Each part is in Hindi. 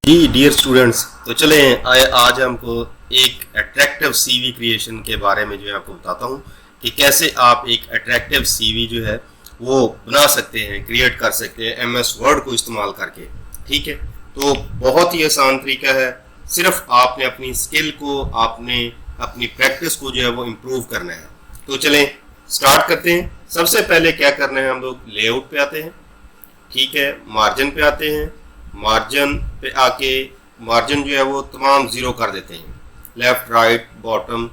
जी डियर स्टूडेंट्स, तो चलें आज हमको एक अट्रैक्टिव सीवी क्रिएशन के बारे में जो है आपको बताता हूँ कि कैसे आप एक अट्रैक्टिव सीवी जो है वो बना सकते हैं, क्रिएट कर सकते हैं एमएस वर्ड को इस्तेमाल करके। ठीक है, तो बहुत ही आसान तरीका है। सिर्फ आपने अपनी स्किल को, आपने अपनी प्रैक्टिस को जो है वो इम्प्रूव करना है। तो चलें स्टार्ट करते हैं। सबसे पहले क्या करना है, हम लोग लेआउट पे आते हैं। ठीक है, मार्जिन पे आते हैं। मार्जिन पे आके मार्जिन जो है वो तमाम ज़ीरो कर देते हैं, लेफ्ट राइट बॉटम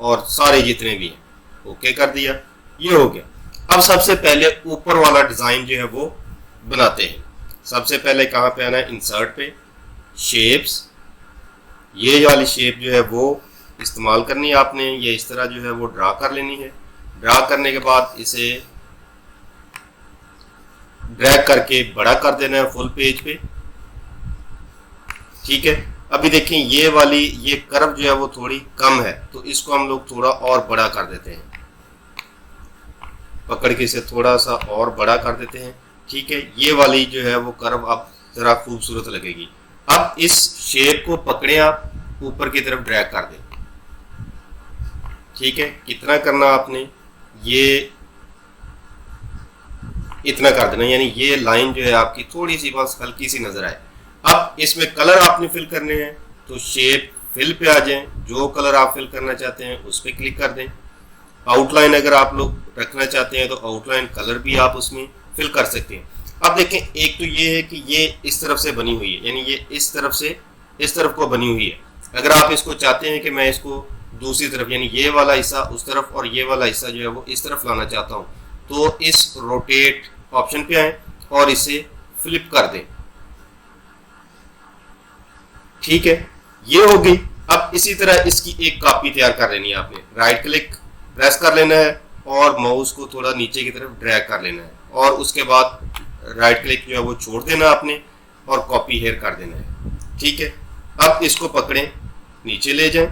और सारे जितने भी हैं। ओके कर दिया, ये हो गया। अब सबसे पहले ऊपर वाला डिज़ाइन जो है वो बनाते हैं। सबसे पहले कहाँ पे आना है, इंसर्ट पे, शेप्स। ये वाली शेप जो है वो इस्तेमाल करनी है आपने। ये इस तरह जो है वो ड्रा कर लेनी है। ड्रा करने के बाद इसे ड्रैग करके बड़ा कर देना है फुल पेज पे। ठीक है, अभी देखें ये कर्व जो है वो थोड़ी कम है, तो इसको हम लोग थोड़ा और बड़ा कर देते हैं। पकड़ के इसे थोड़ा सा और बड़ा कर देते हैं। ठीक है, ये वाली जो है वो कर्व अब जरा खूबसूरत लगेगी। अब इस शेप को पकड़े, आप ऊपर की तरफ ड्रैग कर दें। ठीक है, कितना करना आपने, ये इतना कर देना, यानी ये लाइन जो है आपकी थोड़ी सी बस हल्की सी नजर आए। अब इसमें कलर आपने फिल करने हैं, तो शेप फिल पे आ जाएं। जो कलर आप फिल करना चाहते हैं उस पर क्लिक कर दें। आउटलाइन अगर आप लोग रखना चाहते हैं तो आउटलाइन कलर भी आप उसमें फिल कर सकते हैं। अब देखें, एक तो ये है कि ये इस तरफ से बनी हुई है, यानी ये इस तरफ से इस तरफ को बनी हुई है। अगर आप इसको चाहते हैं कि मैं इसको दूसरी तरफ, यानी ये वाला हिस्सा उस तरफ और ये वाला हिस्सा जो है वो इस तरफ लाना चाहता हूँ, तो इस रोटेट ऑप्शन पे आए और इसे फ्लिप कर दें। ठीक है, ये हो गई। अब इसी तरह इसकी एक कॉपी तैयार कर लेनी है आपने। राइट क्लिक प्रेस कर लेना है और माउस को थोड़ा नीचे की तरफ ड्रैग कर लेना है, और उसके बाद राइट क्लिक जो है वो छोड़ देना आपने और कॉपी हेयर कर देना है। ठीक है, अब इसको पकड़ें, नीचे ले जाएं।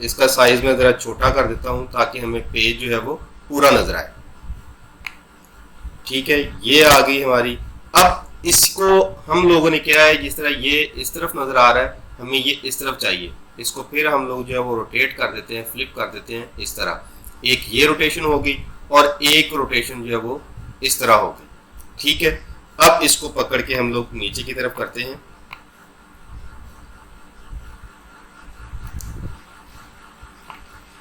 इसका साइज मैं जरा छोटा कर देता हूं ताकि हमें पेज जो है वो पूरा नजर आए। ठीक है, ये आ गई हमारी। अब इसको हम लोगों ने क्या है, जिस तरह ये इस तरफ नजर आ रहा है, हमें ये इस तरफ चाहिए। इसको फिर हम लोग जो है वो रोटेट कर देते हैं, फ्लिप कर देते हैं इस तरह। एक ये रोटेशन होगी और एक रोटेशन जो है वो इस तरह होगी। ठीक है, अब इसको पकड़ के हम लोग नीचे की तरफ करते हैं।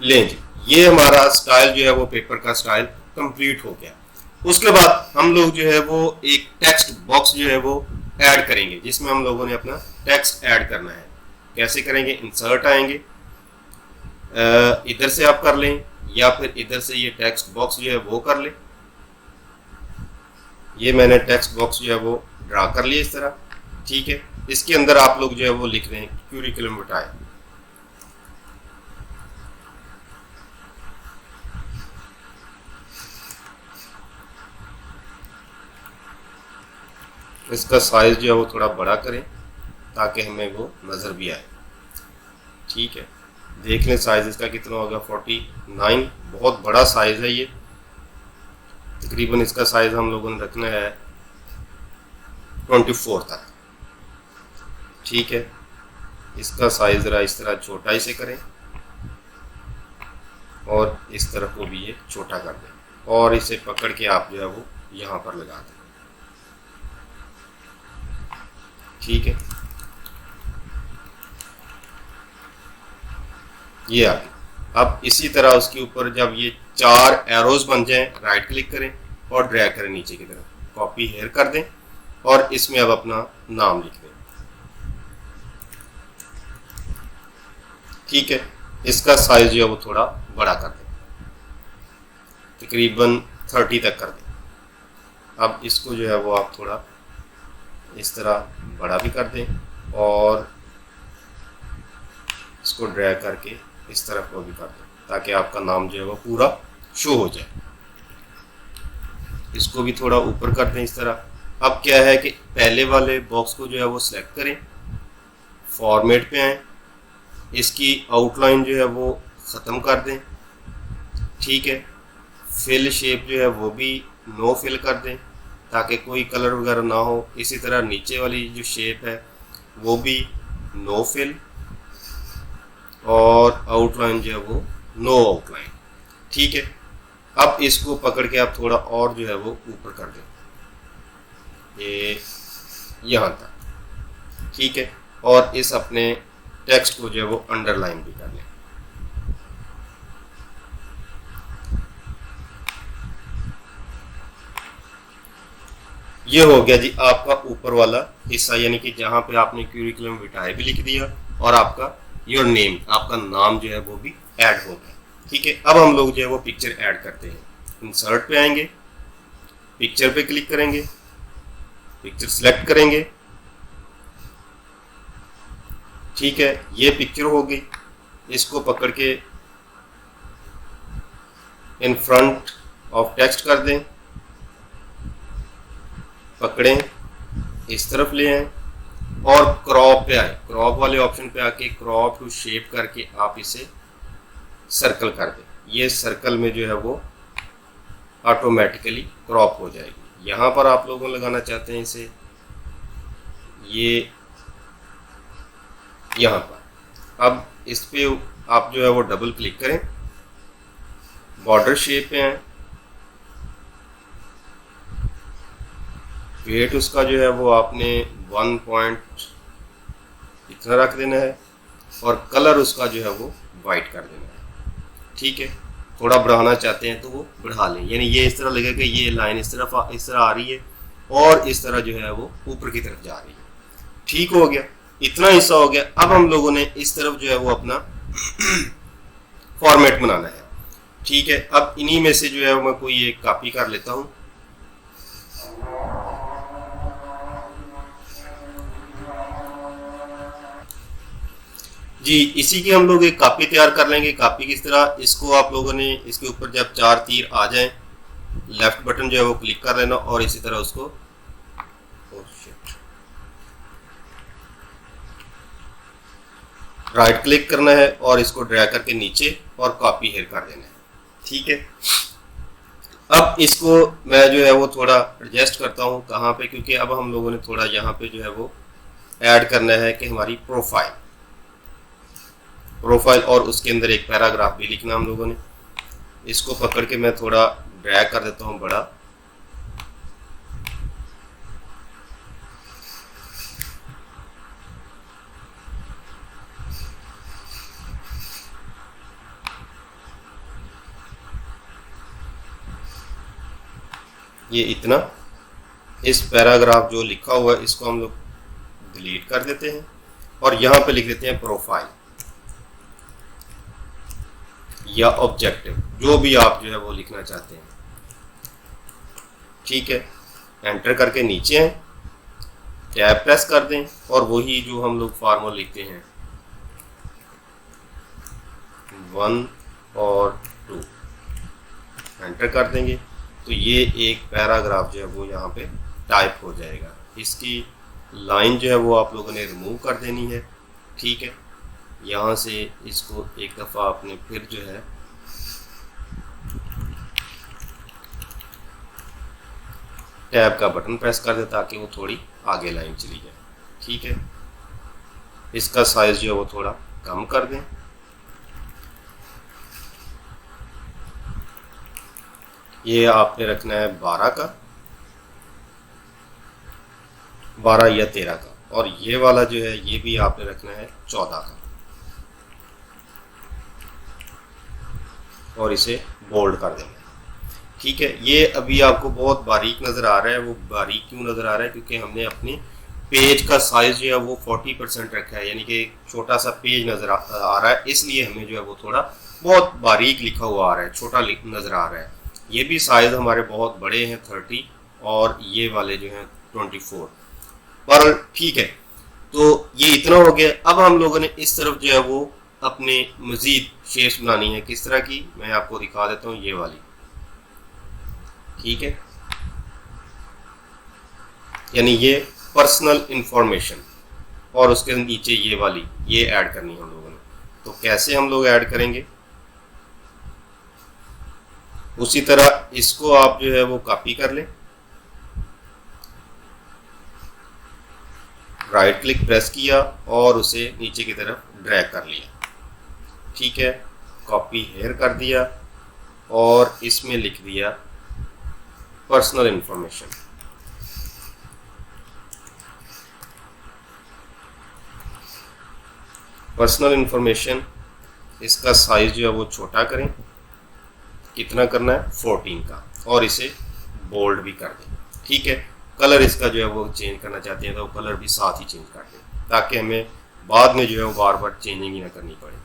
लें जी, ये हमारा स्टाइल जो है वो पेपर का स्टाइल कंप्लीट हो गया। उसके बाद हम लोग जो है वो एक टेक्स्ट बॉक्स जो है वो ऐड करेंगे, जिसमें हम लोगों ने अपना टेक्स्ट ऐड करना है। कैसे करेंगे, इंसर्ट आएंगे, इधर से आप कर लें या फिर इधर से ये टेक्स्ट बॉक्स जो है वो कर लें। ये मैंने टेक्स्ट बॉक्स जो है वो ड्रा कर लिया इस तरह। ठीक है, इसके अंदर आप लोग जो है वो लिख रहे हैं क्यूरिकुलम विटाए। इसका साइज जो है वो थोड़ा बड़ा करें ताकि हमें वो नज़र भी आए। ठीक है, देख लें साइज इसका कितना होगा, 49। बहुत बड़ा साइज है ये। तकरीबन इसका साइज हम लोगों ने रखना है 24 तक। ठीक है, इसका साइज ज़रा इस तरह छोटा ही से करें और इस तरफ को भी ये छोटा कर दें, और इसे पकड़ के आप जो है वो यहाँ पर लगा दें। ठीक है, ये आ गया। अब इसी तरह उसके ऊपर जब ये 4 एरोज बन जाएं, राइट क्लिक करें और ड्रैग करें नीचे की तरफ, कॉपी हेयर कर दें और इसमें अब अपना नाम लिख दें। ठीक है, इसका साइज जो है वो थोड़ा बड़ा कर दें, तकरीबन 30 तक कर दें। अब इसको जो है वो आप थोड़ा इस तरह बड़ा भी कर दें और इसको ड्रैग करके इस तरफ को भी कर दें ताकि आपका नाम जो है वो पूरा शो हो जाए। इसको भी थोड़ा ऊपर कर दें इस तरह। अब क्या है कि पहले वाले बॉक्स को जो है वो सिलेक्ट करें, फॉर्मेट पे आएँ, इसकी आउटलाइन जो है वो ख़त्म कर दें। ठीक है, फिल शेप जो है वो भी नो फिल कर दें। ताकि कोई कलर वगैरह ना हो। इसी तरह नीचे वाली जो शेप है वो भी नो फिल, और आउटलाइन जो है वो नो आउटलाइन। ठीक है, अब इसको पकड़ के आप थोड़ा और जो है वो ऊपर कर दें, ये यहाँ तक। ठीक है, और इस अपने टेक्स्ट को जो है वो अंडरलाइन भी कर लें। ये हो गया जी आपका ऊपर वाला हिस्सा, यानी कि जहां पे आपने क्यूरिकुलम विटाए भी लिख दिया और आपका योर नेम, आपका नाम जो है वो भी ऐड हो गया। ठीक है, अब हम लोग जो है वो पिक्चर ऐड करते हैं। इंसर्ट पे आएंगे, पिक्चर पे क्लिक करेंगे, पिक्चर सेलेक्ट करेंगे। ठीक है, ये पिक्चर हो गई। इसको पकड़ के इन फ्रंट ऑफ टेक्स्ट कर दें, पकड़ें, इस तरफ ले आए और क्रॉप पे आए। क्रॉप वाले ऑप्शन पे आके क्रॉप टू शेप करके आप इसे सर्कल कर दें। ये सर्कल में जो है वो ऑटोमेटिकली क्रॉप हो जाएगी। यहाँ पर आप लोगों लगाना चाहते हैं इसे, ये यहाँ पर। अब इस पे आप जो है वो डबल क्लिक करें, बॉर्डर शेप पे आए, वेट उसका जो है वो आपने 1 पॉइंट इतना रख देना है और कलर उसका जो है वो वाइट कर देना है। ठीक है, थोड़ा बढ़ाना चाहते हैं तो वो बढ़ा लें, यानी ये इस तरह लगेगा कि ये लाइन इस तरह आ रही है और इस तरह जो है वो ऊपर की तरफ जा रही है। ठीक हो गया, इतना हिस्सा हो गया। अब हम लोगों ने इस तरफ जो है वो अपना फॉर्मेट बनाना है। ठीक है, अब इन्हीं में से जो है मैं कोई एक कॉपी कर लेता हूँ। जी, इसी की हम लोग एक कॉपी तैयार कर लेंगे। कॉपी किस तरह, इसको आप लोगों ने इसके ऊपर जब 4 तीर आ जाएं, लेफ्ट बटन जो है वो क्लिक कर लेना और इसी तरह उसको राइट क्लिक करना है और इसको ड्रैग करके नीचे और कॉपी हियर कर देना है। ठीक है, अब इसको मैं जो है वो थोड़ा एडजस्ट करता हूँ। कहाँ पे, क्योंकि अब हम लोगों ने थोड़ा यहाँ पे जो है वो ऐड करना है कि हमारी प्रोफाइल और उसके अंदर एक पैराग्राफ भी लिखना हम लोगों ने। इसको पकड़ के मैं थोड़ा ड्रैग कर देता हूँ बड़ा, ये इतना। इस पैराग्राफ जो लिखा हुआ है इसको हम लोग डिलीट कर देते हैं और यहाँ पे लिख देते हैं प्रोफाइल या ऑब्जेक्टिव, जो भी आप जो है वो लिखना चाहते हैं। ठीक है, एंटर करके नीचे हैं, टैब प्रेस कर दें और वही जो हम लोग फार्मूला लिखते हैं 1 और 2, एंटर कर देंगे तो ये एक पैराग्राफ जो है वो यहाँ पे टाइप हो जाएगा। इसकी लाइन जो है वो आप लोगों ने रिमूव कर देनी है। ठीक है, यहाँ से इसको एक दफ़ा आपने फिर जो है टैब का बटन प्रेस कर दे ताकि वो थोड़ी आगे लाइन चली जाए। ठीक है, इसका साइज जो है वो थोड़ा कम कर दें। ये आपने रखना है 12 का, 12 या 13 का, और ये वाला जो है ये भी आपने रखना है 14 का और इसे बोल्ड कर देना है। ठीक है, ये अभी आपको बहुत बारीक नज़र आ रहा है। वो बारीक क्यों नज़र आ रहा है, क्योंकि हमने अपने पेज का साइज जो है वो 40% रखा है, यानी कि छोटा सा पेज नज़र आ रहा है, इसलिए हमें जो है वो थोड़ा बहुत बारीक लिखा हुआ आ रहा है, छोटा नज़र आ रहा है। ये भी साइज़ हमारे बहुत बड़े हैं 30 और ये वाले जो हैं 24, पर ठीक है। तो ये इतना हो गया। अब हम लोगों ने इस तरफ जो है वो अपने मज़ीद शेप्स बनानी है। किस तरह की, मैं आपको दिखा देता हूँ, ये वाली। ठीक है, यानी ये पर्सनल इंफॉर्मेशन और उसके नीचे ये वाली, ये ऐड करनी है हम लोगों ने। तो कैसे हम लोग ऐड करेंगे, उसी तरह इसको आप जो है वो कॉपी कर लें, राइट क्लिक प्रेस किया और उसे नीचे की तरफ ड्रैग कर लिया। ठीक है, कॉपी हेयर कर दिया और इसमें लिख दिया पर्सनल इंफॉर्मेशन। पर्सनल इंफॉर्मेशन, इसका साइज जो है वो छोटा करें, कितना करना है 14 का, और इसे बोल्ड भी कर दें। ठीक है, कलर इसका जो है वो चेंज करना चाहते हैं तो कलर भी साथ ही चेंज कर दें ताकि हमें बाद में जो है वो बार बार चेंजिंग ही ना करनी पड़े।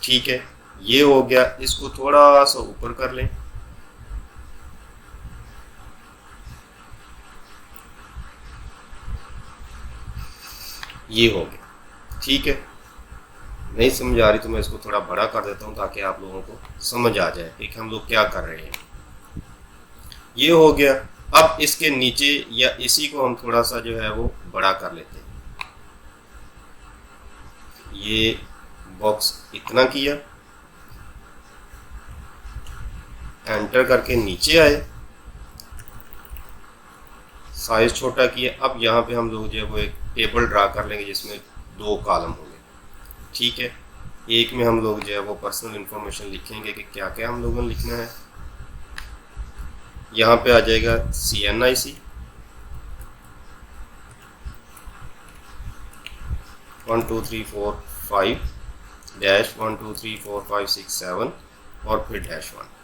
ठीक है, ये हो गया। इसको थोड़ा सा ऊपर कर लें। ये हो गया। ठीक है, नहीं समझ आ रही तो मैं इसको थोड़ा बड़ा कर देता हूँ ताकि आप लोगों को समझ आ जाए कि हम लोग क्या कर रहे हैं। ये हो गया। अब इसके नीचे या इसी को हम थोड़ा सा जो है वो बड़ा कर लेते हैं। ये बॉक्स इतना किया, एंटर करके नीचे आए, साइज छोटा किया। अब यहाँ पे हम लोग जो है वो एक टेबल ड्रा कर लेंगे जिसमें 2 कॉलम होंगे। ठीक है, एक में हम लोग जो है वो पर्सनल इंफॉर्मेशन लिखेंगे कि क्या क्या हम लोगों ने लिखना है। यहाँ पे आ जाएगा CNIC, 1 2 3 4 5 डैश 1 2 3 4 5 6 7 और फिर -1।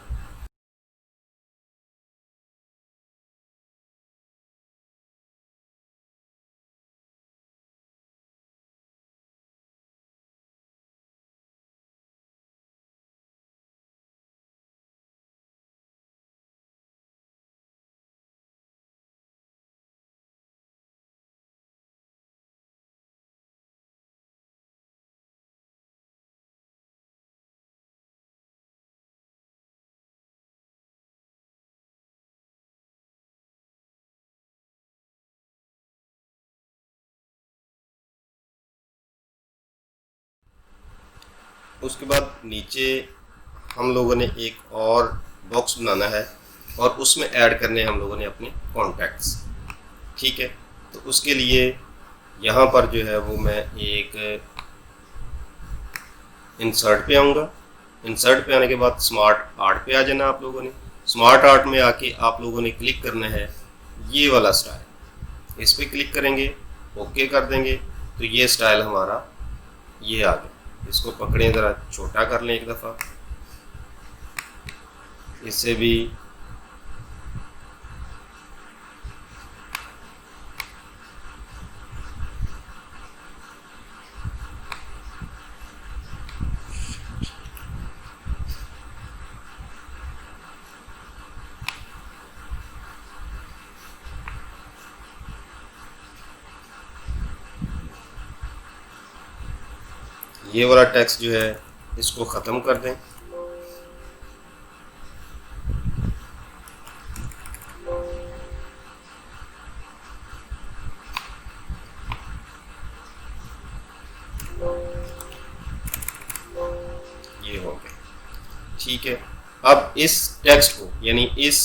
उसके बाद नीचे हम लोगों ने एक और बॉक्स बनाना है और उसमें ऐड करने हैं हम लोगों ने अपने कॉन्टैक्ट्स। ठीक है, तो उसके लिए यहाँ पर जो है वो मैं एक इंसर्ट पे आऊँगा। इंसर्ट पे आने के बाद स्मार्ट आर्ट पे आ जाना आप लोगों ने। स्मार्ट आर्ट में आके आप लोगों ने क्लिक करना है ये वाला स्टाइल, इस पर क्लिक करेंगे, ओके कर देंगे तो ये स्टाइल हमारा ये आ गया। इसको पकड़ें, ज़रा छोटा कर लें एक दफ़ा, इससे भी ये वाला टेक्स्ट जो है इसको ख़त्म कर दें। ये हो गया। ठीक है, अब इस टेक्स्ट को यानी इस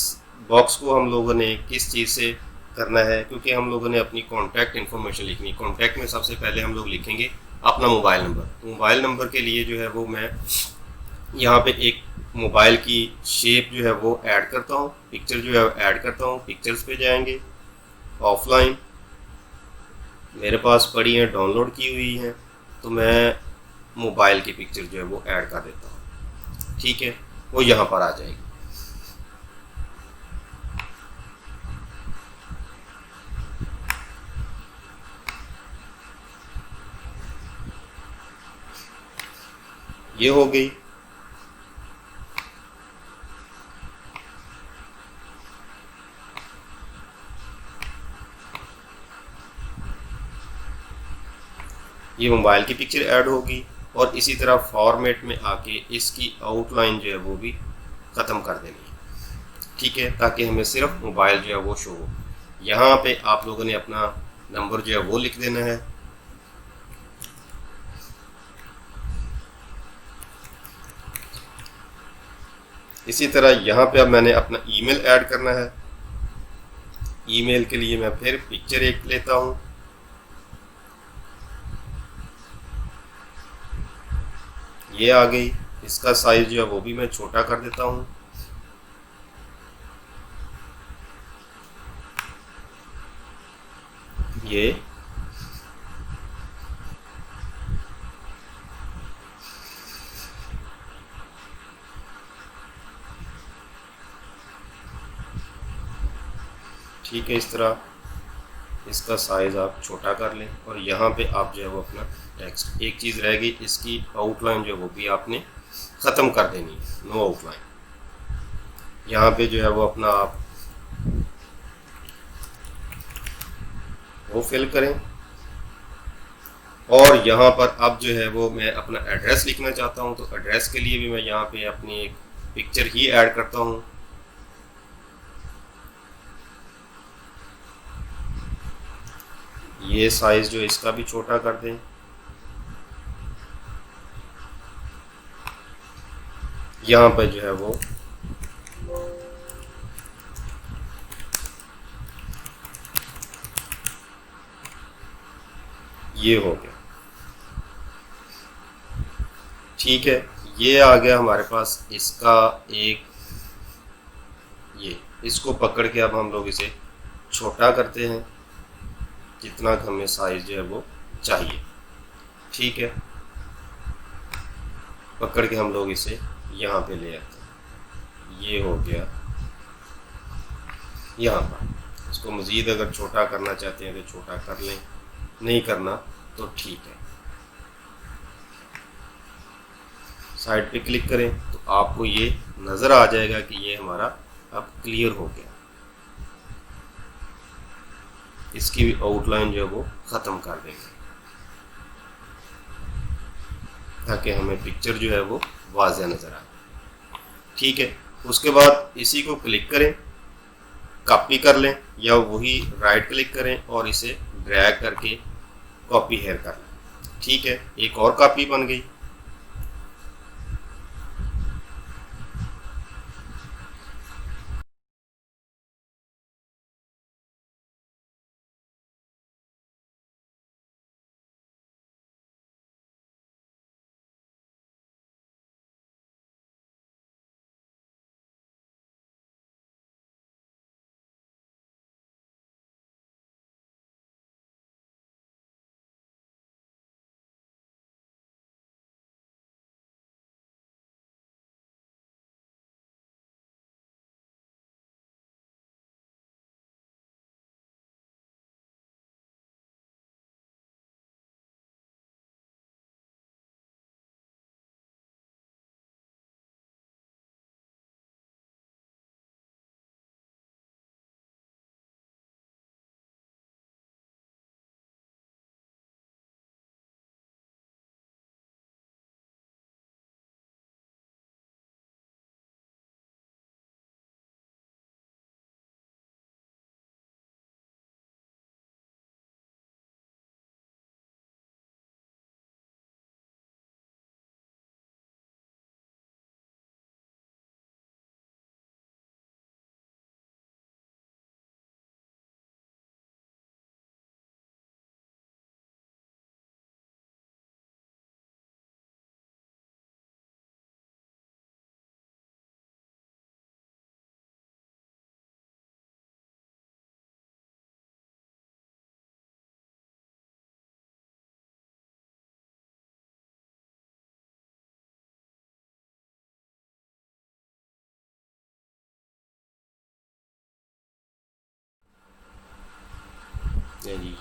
बॉक्स को हम लोगों ने किस चीज़ से करना है, क्योंकि हम लोगों ने अपनी कॉन्टैक्ट इन्फॉर्मेशन लिखनी है। कॉन्टैक्ट में सबसे पहले हम लोग लिखेंगे अपना मोबाइल नंबर। तो मोबाइल नंबर के लिए जो है वो मैं यहाँ पे एक मोबाइल की शेप जो है वो ऐड करता हूँ, पिक्चर जो है ऐड करता हूँ। पिक्चर्स पे जाएंगे, ऑफलाइन मेरे पास पड़ी हैं, डाउनलोड की हुई हैं, तो मैं मोबाइल की पिक्चर जो है वो ऐड कर देता हूँ। ठीक है, वो यहाँ पर आ जाएगी। ये हो गई। ये मोबाइल की पिक्चर ऐड होगी और इसी तरह फॉर्मेट में आके इसकी आउटलाइन जो है वो भी ख़त्म कर देनी है। ठीक है, ताकि हमें सिर्फ मोबाइल जो है वो शो हो। यहाँ पे आप लोगों ने अपना नंबर जो है वो लिख देना है। इसी तरह यहाँ पे अब मैंने अपना ईमेल ऐड करना है। ईमेल के लिए मैं फिर पिक्चर एक लेता हूँ, ये आ गई। इसका साइज जो है वो भी मैं छोटा कर देता हूँ। ये ठीक है, इस तरह इसका साइज़ आप छोटा कर लें। और यहाँ पे आप जो है वो अपना टेक्स्ट, एक चीज़ रह गई, इसकी आउटलाइन जो है वो भी आपने ख़त्म कर देनी है, नो आउटलाइन। यहाँ पे जो है वो अपना आप वो फिल करें। और यहाँ पर अब जो है वो मैं अपना एड्रेस लिखना चाहता हूँ, तो एड्रेस के लिए भी मैं यहाँ पे अपनी एक पिक्चर ही ऐड करता हूँ। ये साइज़ जो इसका भी छोटा कर दें। यहाँ पर जो है वो ये हो गया, ठीक है। ये आ गया हमारे पास इसका एक, ये इसको पकड़ के अब हम लोग इसे छोटा करते हैं जितना हमें साइज जो है वो चाहिए, ठीक है। पकड़ के हम लोग इसे यहाँ पे ले आते हैं, ये हो गया यहाँ पर। इसको मज़ीद अगर छोटा करना चाहते हैं तो छोटा कर लें, नहीं करना तो ठीक है। साइड पे क्लिक करें तो आपको ये नज़र आ जाएगा कि ये हमारा अब क्लियर हो गया। इसकी भी आउटलाइन जो है वो ख़त्म कर देंगे ताकि हमें पिक्चर जो है वो वाज़ेह नज़र आए, ठीक है। उसके बाद इसी को क्लिक करें, कॉपी कर लें, या वही राइट क्लिक करें और इसे ड्रैग करके कॉपी हेयर कर लें, ठीक है। एक और कॉपी बन गई।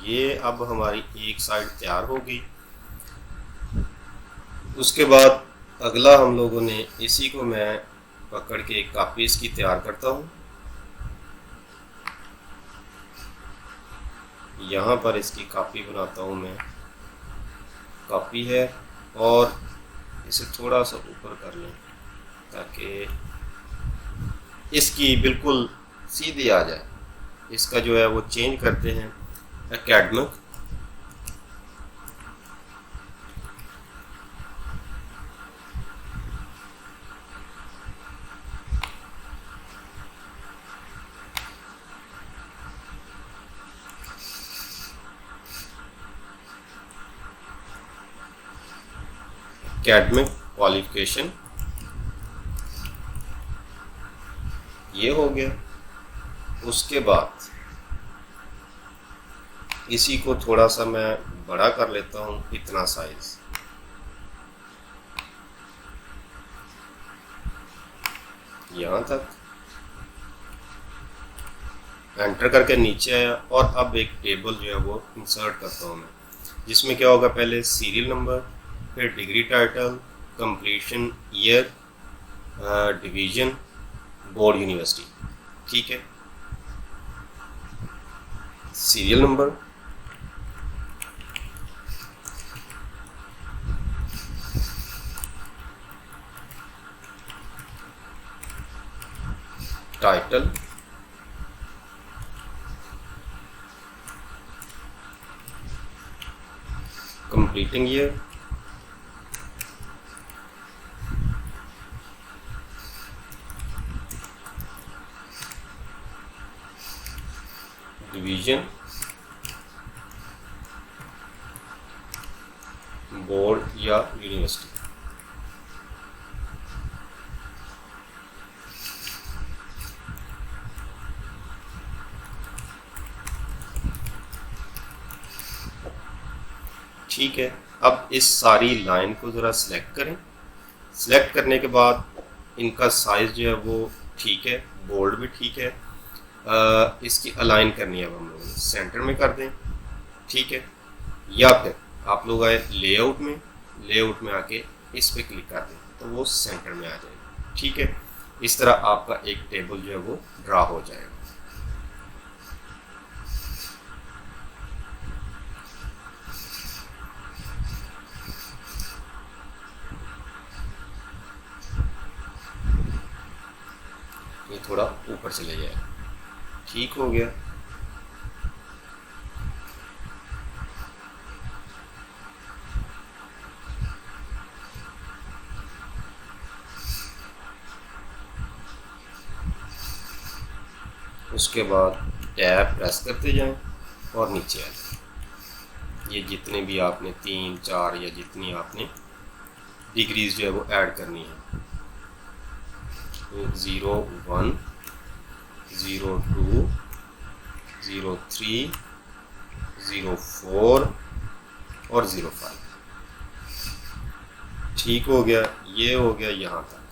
ये अब हमारी एक साइड तैयार हो गई। उसके बाद अगला हम लोगों ने इसी को मैं पकड़ के एक कापी इसकी तैयार करता हूँ। यहाँ पर इसकी कापी बनाता हूँ मैं, कापी है, और इसे थोड़ा सा ऊपर कर लें ताकि इसकी बिल्कुल सीधी आ जाए। इसका जो है वो चेंज करते हैं एकेडमिक, एकेडमिक क्वालिफिकेशन, ये हो गया। उसके बाद इसी को थोड़ा सा मैं बड़ा कर लेता हूँ, इतना साइज, यहाँ तक एंटर करके नीचे आया। और अब एक टेबल जो है वो इंसर्ट करता हूँ मैं, जिसमें क्या होगा, पहले सीरियल नंबर, फिर degree title, completion year, division, board university. ठीक है, serial number, title, completing year, division, board या यूनिवर्सिटी। ठीक है, अब इस सारी लाइन को ज़रा सिलेक्ट करें। सिलेक्ट करने के बाद इनका साइज़ जो है वो ठीक है, बोल्ड भी ठीक है। इसकी अलाइन करनी है, अब हम लोग सेंटर में कर दें। ठीक है, या फिर आप लोग आए लेआउट में आके इस पे क्लिक कर दें तो वो सेंटर में आ जाएगा। ठीक है, इस तरह आपका एक टेबल जो है वो ड्रा हो जाएगा। ये थोड़ा ऊपर चले जाएगा। ठीक हो गया। उसके बाद टैब प्रेस करते जाएं और नीचे आ जाए। ये जितने भी आपने 3, 4 या जितनी आपने डिग्रीज जो है वो ऐड करनी है, 01, 02, 03, 04 और 05। ठीक हो गया, ये हो गया यहाँ तक।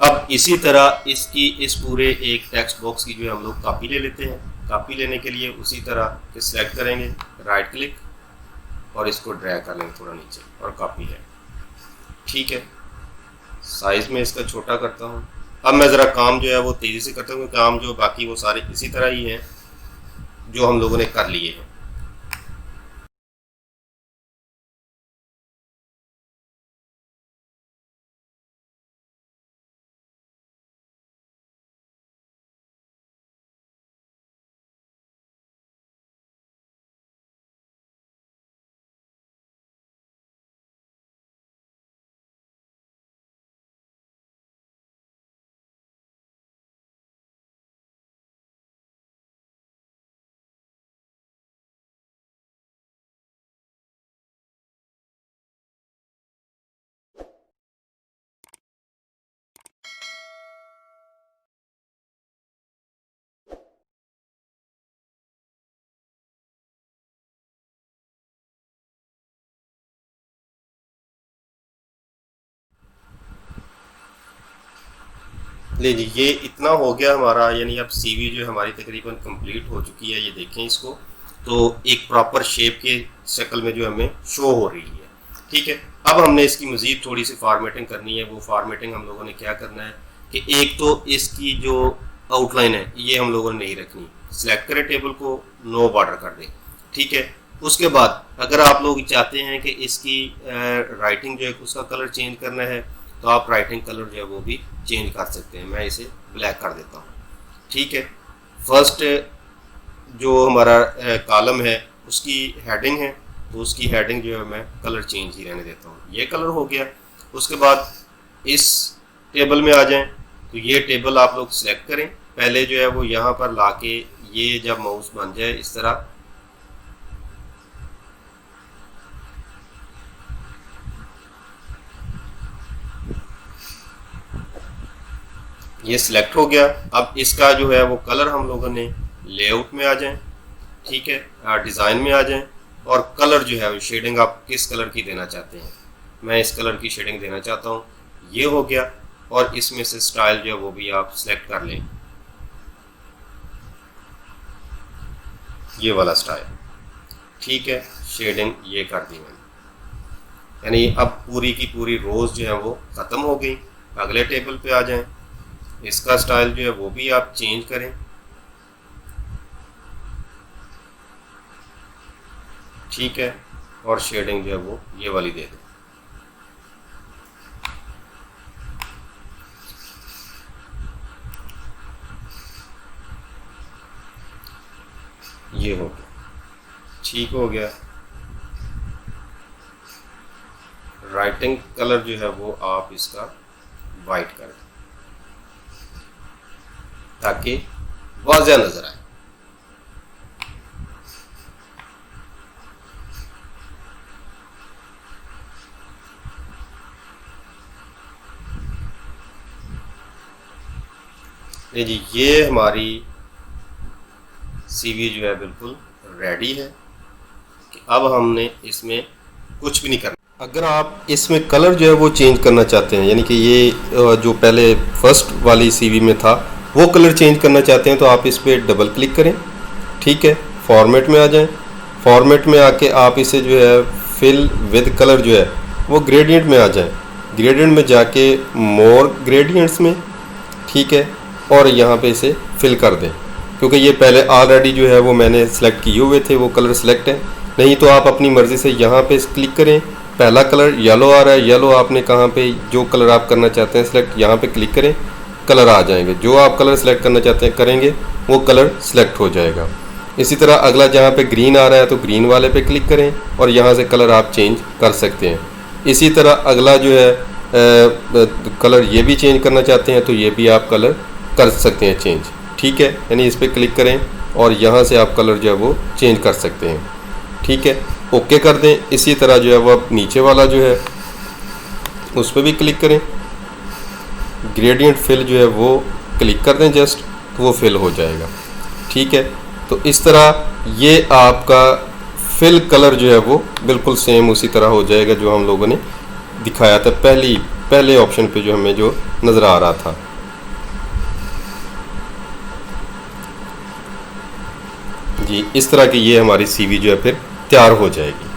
अब इसी तरह इसकी इस पूरे एक टेक्स्ट बॉक्स की जो है हम लोग कॉपी ले लेते हैं। कॉपी लेने के लिए उसी तरह के सिलेक्ट करेंगे, राइट क्लिक और इसको ड्रैग कर लेंगे थोड़ा नीचे और कॉपी लें। ठीक है, साइज में इसका छोटा करता हूँ। अब मैं ज़रा काम जो है वो तेज़ी से करता हूँ, काम जो बाकी वो सारे इसी तरह ही हैं जो हम लोगों ने कर लिए हैं। लीजिए, ये इतना हो गया हमारा, यानी अब सीवी जो हमारी तकरीबन कंप्लीट हो चुकी है। ये देखें इसको, तो एक प्रॉपर शेप के शक्ल में जो हमें शो हो रही है। ठीक है, अब हमने इसकी मज़ीद थोड़ी सी फार्मेटिंग करनी है। वो फार्मेटिंग हम लोगों ने क्या करना है कि एक तो इसकी जो आउटलाइन है ये हम लोगों ने नहीं रखनी। सिलेक्ट करें टेबल को, नो बॉर्डर कर दें। ठीक है, उसके बाद अगर आप लोग चाहते हैं कि इसकी राइटिंग जो है उसका कलर चेंज करना है तो आप राइटिंग कलर जो है वो भी चेंज कर सकते हैं। मैं इसे ब्लैक कर देता हूँ। ठीक है, फर्स्ट जो हमारा कॉलम है उसकी हेडिंग है, तो उसकी हेडिंग जो है मैं कलर चेंज ही रहने देता हूँ। ये कलर हो गया। उसके बाद इस टेबल में आ जाएं, तो ये टेबल आप लोग सिलेक्ट करें। पहले जो है वो यहाँ पर लाके ये जब माउस बन जाए इस तरह, ये सिलेक्ट हो गया। अब इसका जो है वो कलर हम लोगों ने लेआउट में आ जाएं, ठीक है, डिज़ाइन में आ जाएं, और कलर जो है वो शेडिंग आप किस कलर की देना चाहते हैं। मैं इस कलर की शेडिंग देना चाहता हूँ, ये हो गया। और इसमें से स्टाइल जो है वो भी आप सिलेक्ट कर लें, ये वाला स्टाइल, ठीक है। शेडिंग ये कर दी मैंने, यानी अब पूरी की पूरी रोज जो है वो ख़त्म हो गई। अगले टेबल पे आ जाएं, इसका स्टाइल जो है वो भी आप चेंज करें, ठीक है, और शेडिंग जो है वो ये वाली दे दें। ये हो गया, ठीक हो गया। राइटिंग कलर जो है वो आप इसका वाइट कर दें ताकि वाज़ेह नजर आए। जी ये हमारी सीवी जो है बिल्कुल रेडी है कि अब हमने इसमें कुछ भी नहीं करना। अगर आप इसमें कलर जो है वो चेंज करना चाहते हैं, यानी कि ये जो पहले फर्स्ट वाली सीवी में था वो कलर चेंज करना चाहते हैं, तो आप इस पर डबल क्लिक करें, ठीक है, फॉर्मेट में आ जाएं। फॉर्मेट में आके आप इसे जो है फिल विद कलर जो है वो ग्रेडियंट में आ जाएं। ग्रेडियंट में जाके मोर ग्रेडियंट्स में, ठीक है, और यहाँ पे इसे फिल कर दें, क्योंकि ये पहले ऑलरेडी जो है वो मैंने सेलेक्ट किए हुए थे, वो कलर सेलेक्ट है। नहीं तो आप अपनी मर्ज़ी से यहाँ पे क्लिक करें। पहला कलर येलो आ रहा है, येलो आपने कहाँ पे जो कलर आप करना चाहते हैं सेलेक्ट, यहाँ पे क्लिक करें, कलर आ जाएंगे। जो आप कलर सेलेक्ट करना चाहते हैं करेंगे वो कलर सेलेक्ट हो जाएगा। इसी तरह अगला जहाँ पे ग्रीन आ रहा है तो ग्रीन वाले पे क्लिक करें और यहाँ से कलर आप चेंज कर सकते हैं। इसी तरह अगला जो है कलर ये भी चेंज करना चाहते हैं तो ये भी आप कलर कर सकते हैं चेंज, ठीक है। यानी इस पर क्लिक करें और यहाँ से आप कलर जो है वो चेंज कर सकते हैं, ठीक है। ओके कर दें। इसी तरह जो है वो अब नीचे वाला जो है उस पर भी क्लिक करें, ग्रेडियंट फिल जो है वो क्लिक कर दें जस्ट, तो वो फिल हो जाएगा, ठीक है। तो इस तरह ये आपका फिल कलर जो है वो बिल्कुल सेम उसी तरह हो जाएगा जो हम लोगों ने दिखाया था पहले ऑप्शन पे जो हमें जो नज़र आ रहा था। जी इस तरह की ये हमारी सीवी जो है फिर तैयार हो जाएगी।